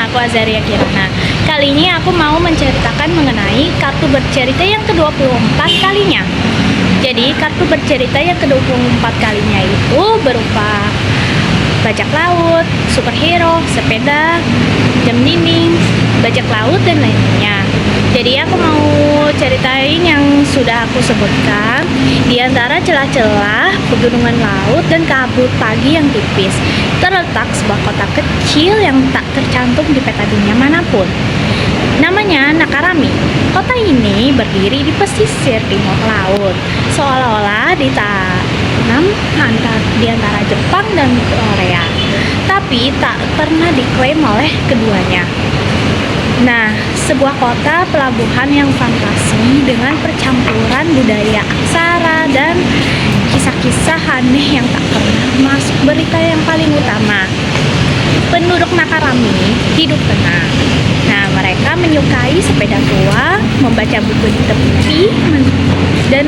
aku Azaria Kirana. Kali ini aku mau menceritakan mengenai kartu bercerita yang ke-24 kalinya. Jadi kartu bercerita yang ke-24 kalinya itu berupa bajak laut, superhero, sepeda, jam dinding, bajak laut, dan lainnya. Jadi aku mau ceritain yang sudah aku sebutkan. Di antara celah-celah pegunungan laut dan kabut pagi yang tipis, terletak sebuah kota kecil yang tak tercantum di peta dunia manapun. Namanya Nakarami. Kota ini berdiri di pesisir timur laut, seolah-olah ditanam di antara Jepang dan Korea, tapi tak pernah diklaim oleh keduanya. Nah, sebuah kota pelabuhan yang fantasi dengan percampuran budaya aksara dan kisah-kisah aneh yang tak pernah masuk berita yang paling utama. Penduduk Nakarami hidup tenang. Nah, mereka menyukai sepeda tua, membaca buku di tepi, dan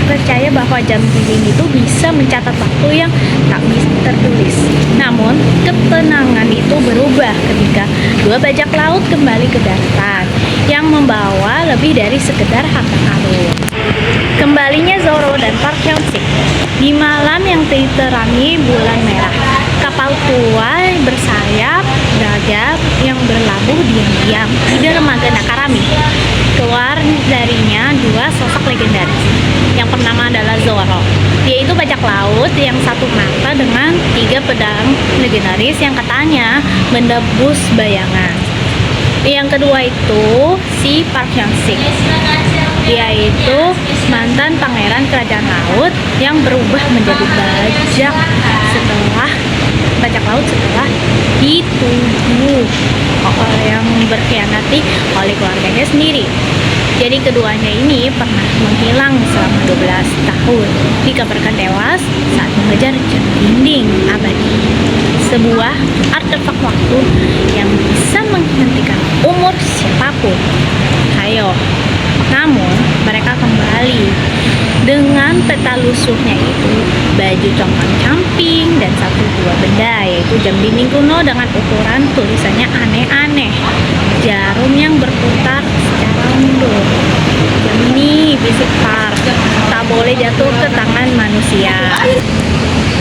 percaya bahwa jam dinding itu bisa mencatat waktu yang tak bisa tertulis. Namun, ketenangan itu berubah ketika dua bajak laut kembali ke daratan yang membawa lebih dari sekedar harta karun. Kembalinya Zoro dan Park Hyung Sik di malam yang diterangi bulan merah. Kapal tua bersayap gagap yang berlabuh diam-diam di dermaga Nakarami. Keluar darinya dua sosok legendaris. Yang pertama adalah Zoro. Dia itu bajak laut yang satu mata dengan tiga pedang legendaris yang katanya menebus bayangan. Yang kedua itu si Park Hyung Sik. Dia itu mantan pangeran kerajaan laut yang berubah menjadi bajak laut setelah dituduh yang berkhianati oleh keluarganya sendiri. Jadi keduanya ini pernah menghilang selama 12 tahun, dikabarkan tewas saat mengejar jam dinding abadi, sebuah artefak waktu yang bisa menghentikan umur siapapun. Hayo. Namun mereka kembali dengan peta lusuhnya itu, baju compang-camping, dan satu dua benda, yaitu jam dinding kuno dengan ukuran tulisannya aneh-aneh, jarum yang berputar secara mundur. Jam ini bisik Park, tak boleh jatuh ke tangan manusia.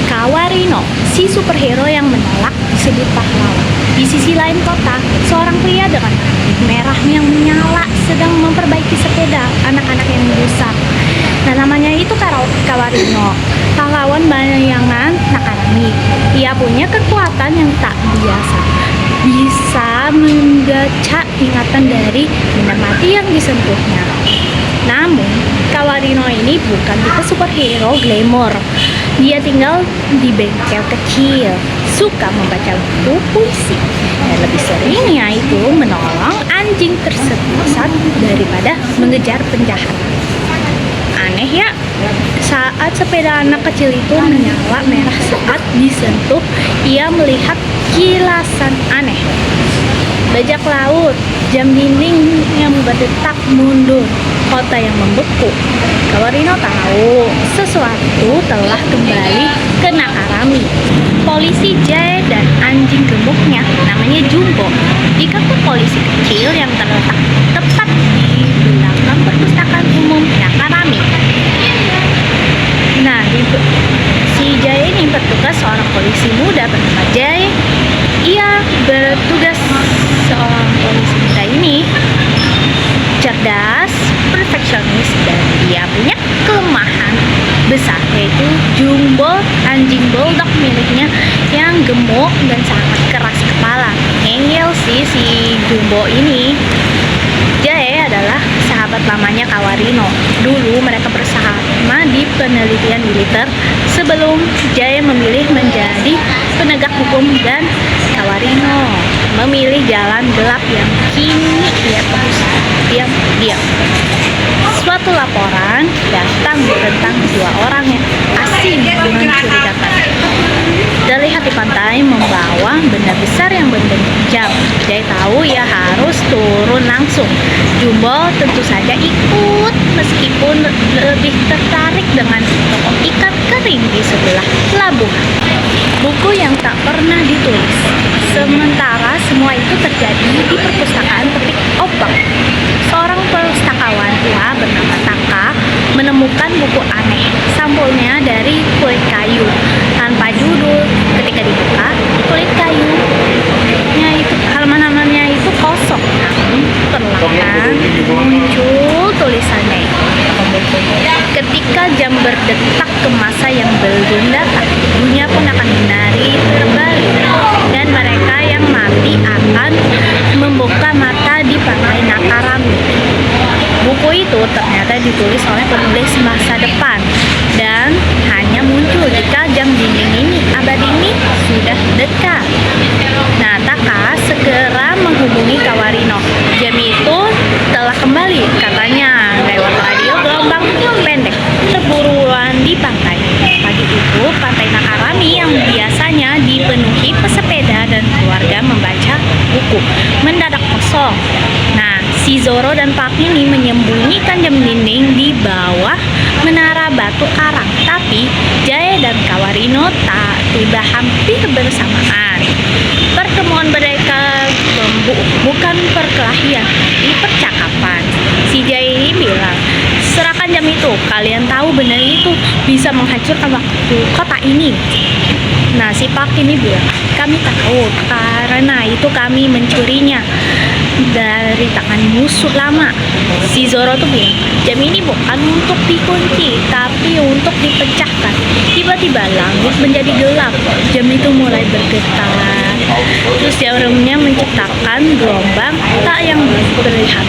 Kawarino, si superhero yang menolak disebut pahlawan. Di sisi lain kota, seorang pria dengan rambut merah yang menyala sedang memperbaiki sepeda anak-anak yang rusak. Nah, namanya itu Kawarino, pahlawan bayangan Nakarami. Ia punya kekuatan yang tak biasa, bisa membaca ingatan dari benda mati yang disentuhnya. Namun, Kawarino ini bukan tipe superhero glamour. Dia tinggal di bengkel kecil, suka membaca buku puisi, dan lebih seringnya itu menolong anjing tersesat daripada mengejar penjahat. Aneh ya, saat sepeda anak kecil itu menyala merah saat disentuh, ia melihat kilasan aneh. Bajak laut, jam dinding yang berdetak mundur, kota yang membeku. Kawarino tahu sesuatu telah kembali ke Nakarami. Polisi Jae dan anjing gemuknya namanya Jumbo di kantor polisi kecil yang terletak tepat di belakang perpustakaan umum Nakarami. Nah, si Jae ini bertugas seorang polisi muda bernama Jae. Ia bertugas seorang polisi muda ini cerdas, perfeksionis, dan dia punya kelemahan besar, yaitu Jumbo, anjing bulldog miliknya yang gemuk dan sangat keras kepala. Ngeyel sih si Jumbo ini. Jae adalah sahabat lamanya Kawarino. Dulu mereka bersama di penelitian militer sebelum Jae memilih menjadi penegak hukum dan Kawarino memilih jalan gelap yang kini ia terus diam-diam. Suatu laporan datang tentang dua orang yang asing dengan mencurigakan. Terlihat di pantai membawa benda besar yang berbentuk jam. Jae tahu ia harus turun langsung. Jumbo tentu saja ikut, meskipun lebih tertarik dengan toko ikan kering di sebelah pelabuhan. Buku yang tak pernah ditulis, Sementara semua itu terjadi di perpustakaan Tepik Obak. Seorang pustakawan tua bernama Taka menemukan buku aneh. Sampulnya dari kulit kayu tanpa judul. Ketika dibuka, kulit kayunya itu halaman-halamannya itu kosong. Namun perlahan muncul tulisannya. Ketika jam berdetak ke masa yang belum datang, dunia pun akan menari terbalik dan mereka yang mati akan membuka mata di pantai Nakarami. Buku itu ternyata ditulis oleh penulis masa depan dan hanya muncul jika jam dinding ini abad ini sudah dekat. Nah, Taka segera menghubungi Kawarino. Jam itu telah kembali, katanya lewat radio gelombang pendek terburuan di pantai. Pagi itu, pantai Nakarami yang biasanya dipenuhi pesepeda dan keluarga membaca buku mendadak kosong. Nah, si Zoro dan Pak ini menyembunyikan jam dinding di bawah menara batu karang. Tapi Jaya dan Kawarino tak tiba hampir bersamaan. Pertemuan mereka bukan perkelahian, di percakapan. Si Jaya ini bilang, serahkan jam itu, kalian tahu benar itu bisa menghancurkan waktu kota ini. Nah, si Pak ini bilang, kami tahu karena itu kami mencurinya dari tangan musuh lama. Si Zoro tuh bilang, jam ini bukan untuk dikunci, tapi untuk dipecahkan. Tiba-tiba langit menjadi gelap, jam itu mulai bergetar. Terus jarumnya menciptakan gelombang tak yang terlihat.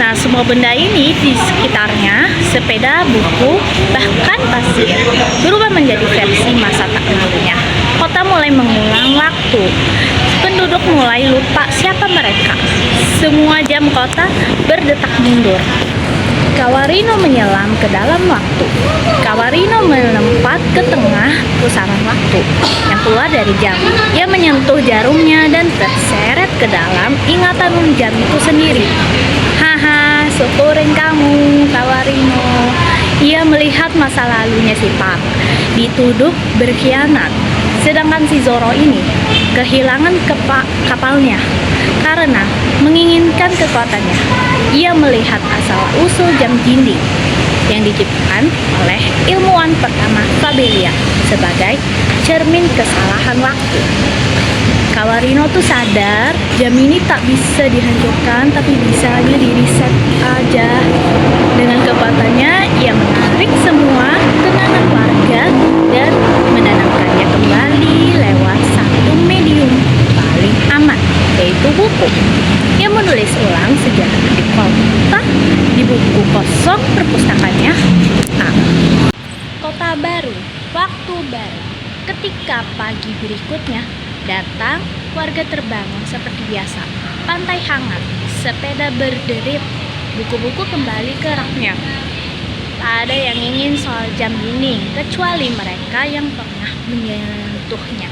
Nah, semua benda ini di sekitarnya, sepeda, buku, bahkan pasir, berubah menjadi versi masa tak lalunya. Kota mulai mengulang waktu. Penduduk mulai lupa siapa mereka. Semua jam kota berdetak mundur. Kawarino menyelam ke dalam waktu. Kawarino melompat ke tengah pusaran waktu yang keluar dari jam. Ia menyentuh jarumnya dan terseret ke dalam ingatan jam itu sendiri. Haha, syukurin kamu, Kawarino. Ia melihat masa lalunya si Pak, dituduh berkhianat. Sedangkan si Zoro ini kehilangan kapalnya karena menginginkan kekuatannya. Ia melihat asal-usul jam dinding yang diciptakan oleh ilmuwan pertama Fabelia sebagai cermin kesalahan waktu. Kawarino tuh sadar jam ini tak bisa dihancurkan, tapi bisa hanya di-reset aja. Dengan kekuatannya, ia menarik semua kenangan warga dan menanamkannya kembali lewat satu medium paling aman, yaitu buku. Ia menulis ulang sejarah di kota di buku kosong perpustakaannya. Kota baru, waktu baru. Ketika pagi berikutnya datang, warga terbangun seperti biasa. Pantai hangat, sepeda berderit, buku-buku kembali ke raknya. Tak ada yang ingin soal jam dinding, kecuali mereka yang pernah menyentuhnya.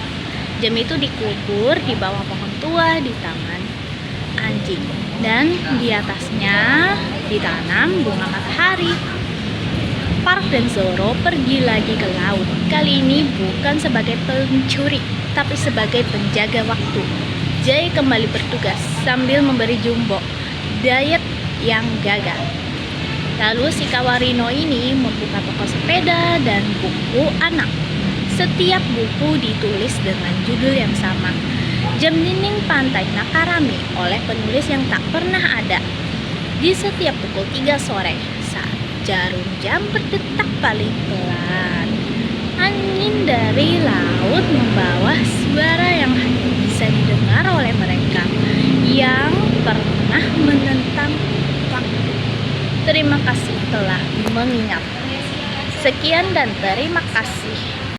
Jam itu dikubur di bawah pohon tua di taman anjing, dan di atasnya ditanam bunga matahari. Park dan Zoro pergi lagi ke laut. Kali ini bukan sebagai pencuri, tapi sebagai penjaga waktu. Jay kembali bertugas sambil memberi Jumbo diet yang gagal. Lalu si Kawarino ini membuka toko sepeda dan buku anak. Setiap buku ditulis dengan judul yang sama, Jam Dinding Pantai Nakarami, oleh penulis yang tak pernah ada. Di setiap pukul 3 sore, saat jarum jam berdetak paling pelan, angin dari laut membawa suara yang hanya bisa didengar oleh mereka yang pernah menentang waktu. Terima kasih telah mengingat. Sekian dan terima kasih.